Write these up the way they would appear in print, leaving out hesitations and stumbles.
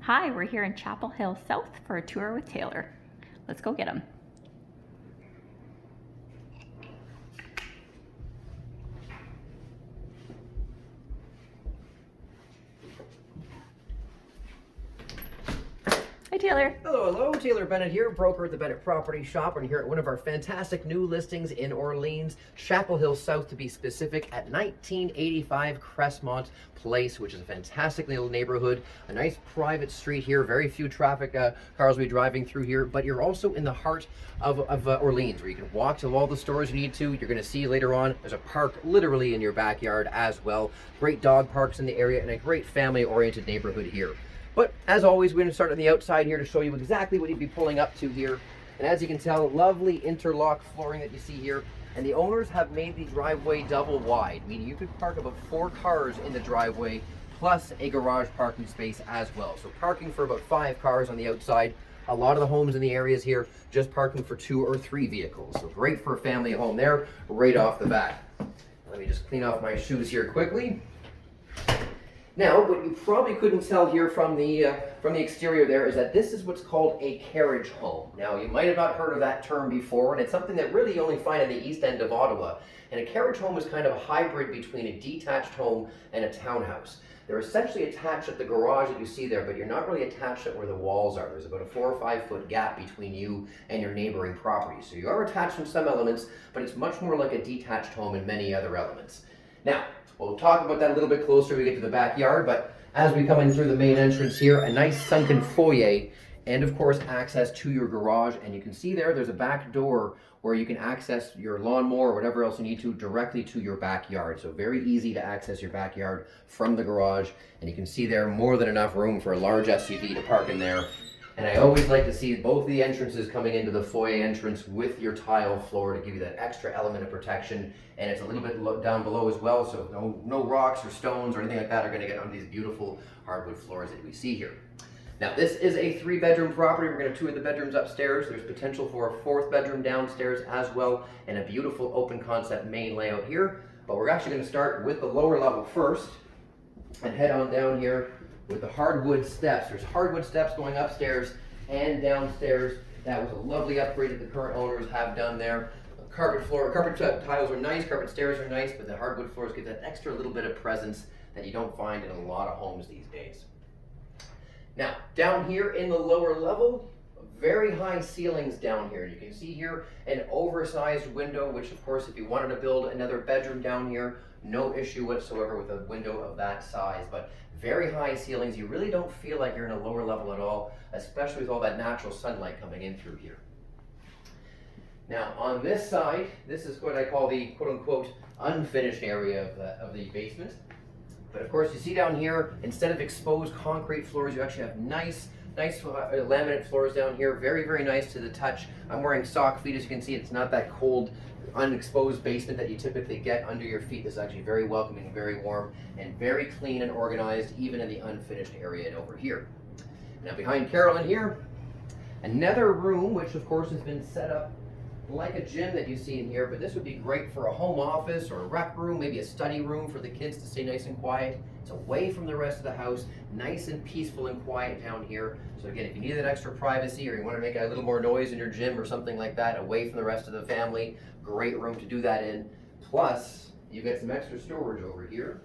Hi, we're here in Chapel Hill South for a tour with Taylor. Let's go get him. Hi, Taylor. Hello, hello. Taylor Bennett here, broker at the Bennett Property Shop. I'm here at one of our fantastic new listings in Orleans, Chapel Hill South to be specific, at 1985 Crestmont Place, which is a fantastic little neighborhood, a nice private street here, very few traffic cars will be driving through here, but you're also in the heart of Orleans, where you can walk to all the stores you need to. You're going to see later on, there's a park literally in your backyard as well. Great dog parks in the area and a great family-oriented neighborhood here. But as always, we're going to start on the outside here to show you exactly what you'd be pulling up to here. And as you can tell, lovely interlock flooring that you see here. And the owners have made the driveway double wide, meaning you could park about 4 cars in the driveway, plus a garage parking space as well. So parking for about 5 cars on the outside. A lot of the homes in the areas here, just parking for 2 or 3 vehicles. So great for a family home there, right off the bat. Let me just clean off my shoes here quickly. Now, what you probably couldn't tell here from the exterior there is that this is what's called a carriage home. Now, you might have not heard of that term before, and it's something that really you only find in the east end of Ottawa. And a carriage home is kind of a hybrid between a detached home and a townhouse. They're essentially attached at the garage that you see there, but you're not really attached at where the walls are. There's about a 4 or 5 foot gap between you and your neighboring property. So you are attached in some elements, but it's much more like a detached home in many other elements. Now, we'll talk about that a little bit closer when we get to the backyard, but as we come in through the main entrance here, a nice sunken foyer, and of course access to your garage. And you can see there's a back door where you can access your lawnmower or whatever else you need to directly to your backyard. So very easy to access your backyard from the garage. And you can see there more than enough room for a large SUV to park in there. And I always like to see both of the entrances coming into the foyer entrance with your tile floor to give you that extra element of protection. And it's a little bit down below as well, so no rocks or stones or anything like that are going to get on these beautiful hardwood floors that we see here. Now, this is a 3-bedroom property. We're going to tour the bedrooms upstairs. There's potential for a 4th bedroom downstairs as well, and a beautiful open concept main layout here. But we're actually going to start with the lower level first and head on down here with the hardwood steps. There's hardwood steps going upstairs and downstairs. That was a lovely upgrade that the current owners have done there. Carpet tiles are nice, carpet stairs are nice, but the hardwood floors give that extra little bit of presence that you don't find in a lot of homes these days. Now, down here in the lower level, very high ceilings down here. You can see here an oversized window, which of course, if you wanted to build another bedroom down here, no issue whatsoever with a window of that size, but very high ceilings. You really don't feel like you're in a lower level at all, especially with all that natural sunlight coming in through here. Now, on this side, this is what I call the quote-unquote unfinished area of the basement. But of course, you see down here, instead of exposed concrete floors, you actually have nice laminate floors down here. Very, very nice to the touch. I'm wearing sock feet, as you can see. It's not that cold, unexposed basement that you typically get under your feet. This is actually very welcoming, very warm, and very clean and organized, even in the unfinished area over here. Now, behind Carolyn here, another room, which of course has been set up like a gym that you see in here, but this would be great for a home office or a rec room, maybe a study room for the kids to stay nice and quiet. It's away from the rest of the house, nice and peaceful and quiet down here. So again, if you need that extra privacy or you want to make a little more noise in your gym or something like that, away from the rest of the family, great room to do that in. Plus, you've got some extra storage over here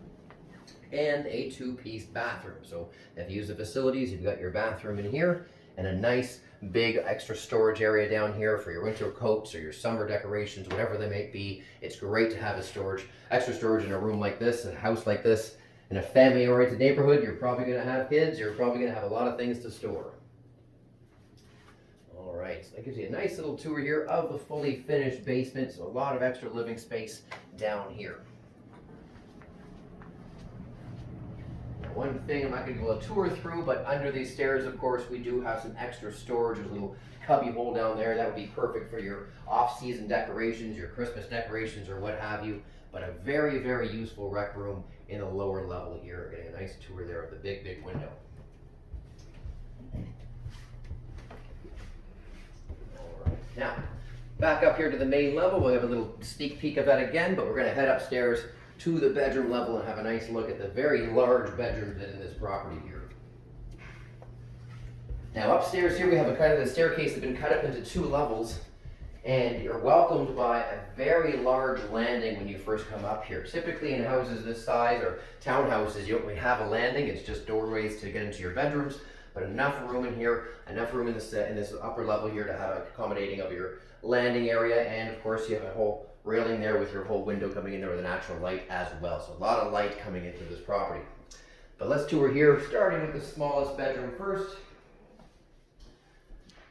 and a 2-piece bathroom. So if you use the facilities, you've got your bathroom in here and a nice big extra storage area down here for your winter coats or your summer decorations, whatever they may be. It's great to have extra storage in a room like this, a house like this. In a family-oriented neighborhood, you're probably going to have kids, you're probably going to have a lot of things to store. All right, so that gives you a nice little tour here of the fully finished basement, so a lot of extra living space down here. One thing I'm not going to go a tour through, but under these stairs, of course, we do have some extra storage. There's a little cubby hole down there. That would be perfect for your off-season decorations, your Christmas decorations, or what have you. But a very, very useful rec room in the lower level here. Getting a nice tour there of the big, big window. All right. Now, back up here to the main level. We'll have a little sneak peek of that again, but we're going to head upstairs to the bedroom level and have a nice look at the very large bedrooms in this property here. Now upstairs here we have a kind of the staircase that's been cut up into 2 levels, and you're welcomed by a very large landing when you first come up here. Typically in houses this size or townhouses, you don't really have a landing, it's just doorways to get into your bedrooms, but enough room in here, enough room in this upper level here to have accommodating of your landing area, and of course you have a whole railing there with your whole window coming in there with a natural light as well. So a lot of light coming into this property. But let's tour here, starting with the smallest bedroom first.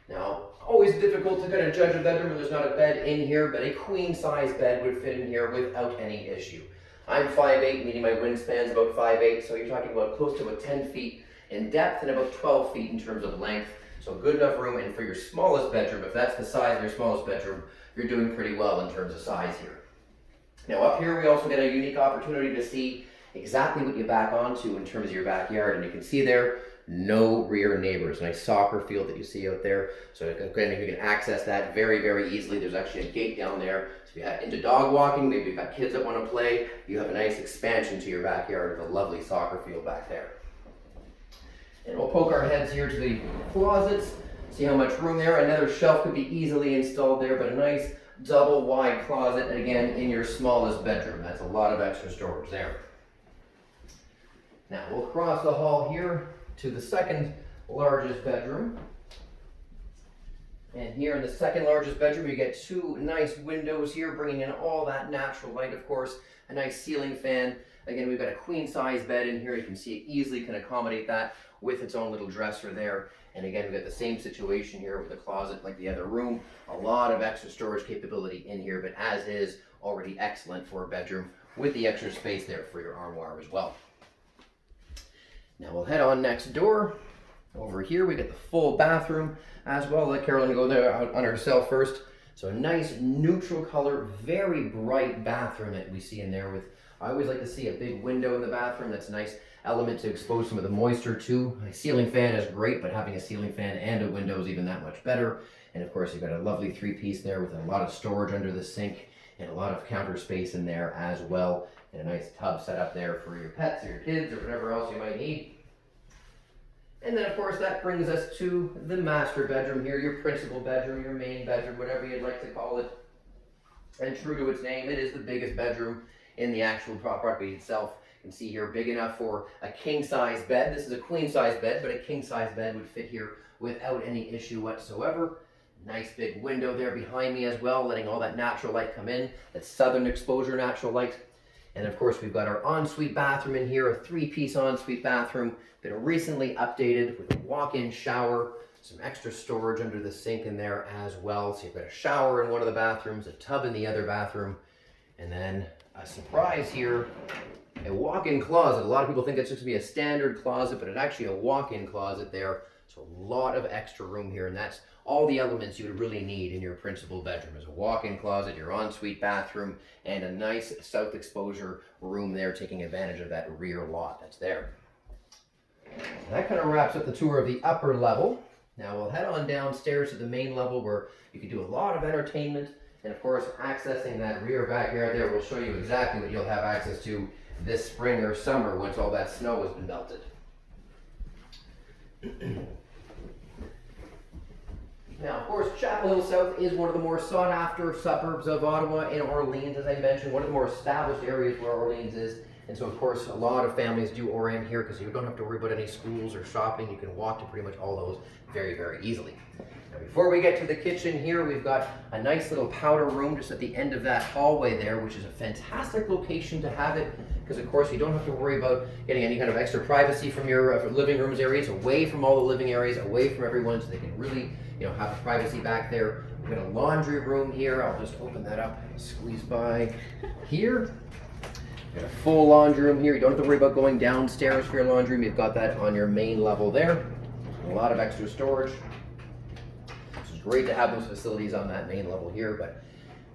Now, always difficult to kind of judge a bedroom when there's not a bed in here, but a queen size bed would fit in here without any issue. I'm 5'8", meaning my wingspan's about 5'8", so you're talking about close to about 10 feet in depth and about 12 feet in terms of length. So good enough room, and for your smallest bedroom, if that's the size of your smallest bedroom, you're doing pretty well in terms of size here. Now up here we also get a unique opportunity to see exactly what you back onto in terms of your backyard, and you can see there, no rear neighbors. Nice soccer field that you see out there. So again, you can access that very, very easily. There's actually a gate down there. So if you're into dog walking, maybe you've got kids that want to play, you have a nice expansion to your backyard with a lovely soccer field back there. And we'll poke our heads here to the closets, see how much room there. Another shelf could be easily installed there, but a nice double wide closet, and again, in your smallest bedroom. That's a lot of extra storage there. Now we'll cross the hall here to the second largest bedroom. And here in the second largest bedroom, you get 2 nice windows here, bringing in all that natural light, of course, a nice ceiling fan. Again, we've got a queen size bed in here. You can see it easily can accommodate that with its own little dresser there. And again, we've got the same situation here with the closet like the other room. A lot of extra storage capability in here, but as is, already excellent for a bedroom with the extra space there for your armoire as well. Now we'll head on next door. Over here we get the full bathroom as well. Let Carolyn go there on herself first. So a nice neutral color, very bright bathroom that we see in there with, I always like to see a big window in the bathroom. That's a nice element to expose some of the moisture to. A ceiling fan is great, but having a ceiling fan and a window is even that much better. And of course you've got a lovely 3-piece there with a lot of storage under the sink and a lot of counter space in there as well. And a nice tub set up there for your pets or your kids or whatever else you might need. And then of course that brings us to the master bedroom here, your principal bedroom, your main bedroom, whatever you'd like to call it. And true to its name, it is the biggest bedroom in the actual property itself. You can see here, big enough for a king size bed. This is a queen size bed, but a king size bed would fit here without any issue whatsoever. Nice big window there behind me as well, letting all that natural light come in. That southern exposure natural light. And of course we've got our ensuite bathroom in here, a 3-piece ensuite bathroom that are recently updated with a walk-in shower, some extra storage under the sink in there as well. So you've got a shower in one of the bathrooms, a tub in the other bathroom, and then a surprise here, a walk-in closet. A lot of people think it's just gonna be a standard closet, but it's actually a walk-in closet there. So a lot of extra room here, and that's all the elements you would really need in your principal bedroom is a walk-in closet, your ensuite bathroom, and a nice south exposure room there, taking advantage of that rear lot that's there. That kind of wraps up the tour of the upper level. Now we'll head on downstairs to the main level where you can do a lot of entertainment, and of course accessing that rear backyard there will show you exactly what you'll have access to this spring or summer once all that snow has been melted. Now, of course, Chapel Hill South is one of the more sought-after suburbs of Ottawa and Orleans, as I mentioned, one of the more established areas where Orleans is. And so, of course, a lot of families do orient here because you don't have to worry about any schools or shopping. You can walk to pretty much all those very, very easily. Now, before we get to the kitchen here, we've got a nice little powder room just at the end of that hallway there, which is a fantastic location to have it because, of course, you don't have to worry about getting any kind of extra privacy from your living rooms areas, away from all the living areas, away from everyone, so they can really, have privacy back there. We've got a laundry room here. I'll just open that up, squeeze by here. Got a full laundry room here. You don't have to worry about going downstairs for your laundry room. You've got that on your main level there. A lot of extra storage. It's great to have those facilities on that main level here, but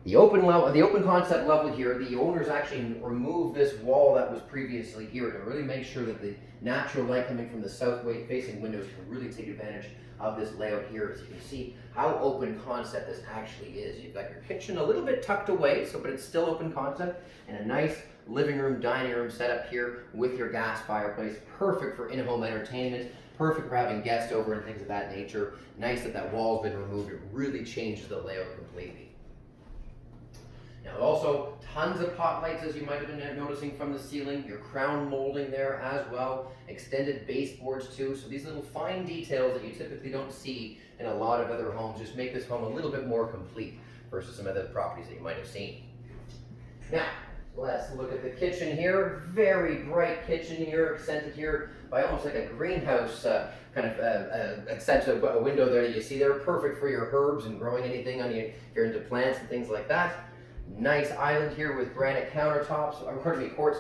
The open concept level here, the owners actually removed this wall that was previously here to really make sure that the natural light coming from the south facing windows can really take advantage of this layout here. As you can see how open concept this actually is. You've got your kitchen a little bit tucked away, but it's still open concept, and a nice living room, dining room setup here with your gas fireplace. Perfect for in-home entertainment, perfect for having guests over and things of that nature. Nice that that wall's been removed. It really changes the layout completely. Now also, tons of pot lights, as you might have been noticing from the ceiling, your crown molding there as well, extended baseboards too. So these little fine details that you typically don't see in a lot of other homes just make this home a little bit more complete versus some other properties that you might have seen. Now, let's look at the kitchen here. Very bright kitchen here, accented here by almost like a greenhouse kind of accented window there that you see there. Perfect for your herbs and growing anything on if you're into plants and things like that. Nice island here with granite countertops, quartz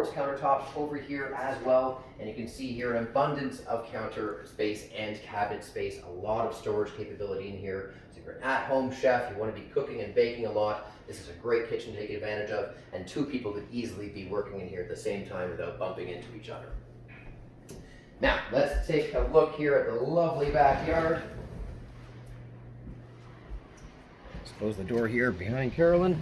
countertops over here as well. And you can see here an abundance of counter space and cabinet space, a lot of storage capability in here. So if you're an at-home chef, you want to be cooking and baking a lot, this is a great kitchen to take advantage of, and two people could easily be working in here at the same time without bumping into each other. Now, let's take a look here at the lovely backyard. Close the door here behind Carolyn.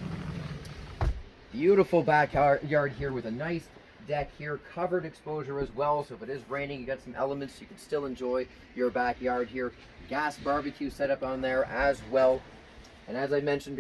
Beautiful backyard here with a nice deck here, covered exposure as well, so if it is raining, you got some elements, you can still enjoy your backyard here. Gas barbecue setup on there as well. And as I mentioned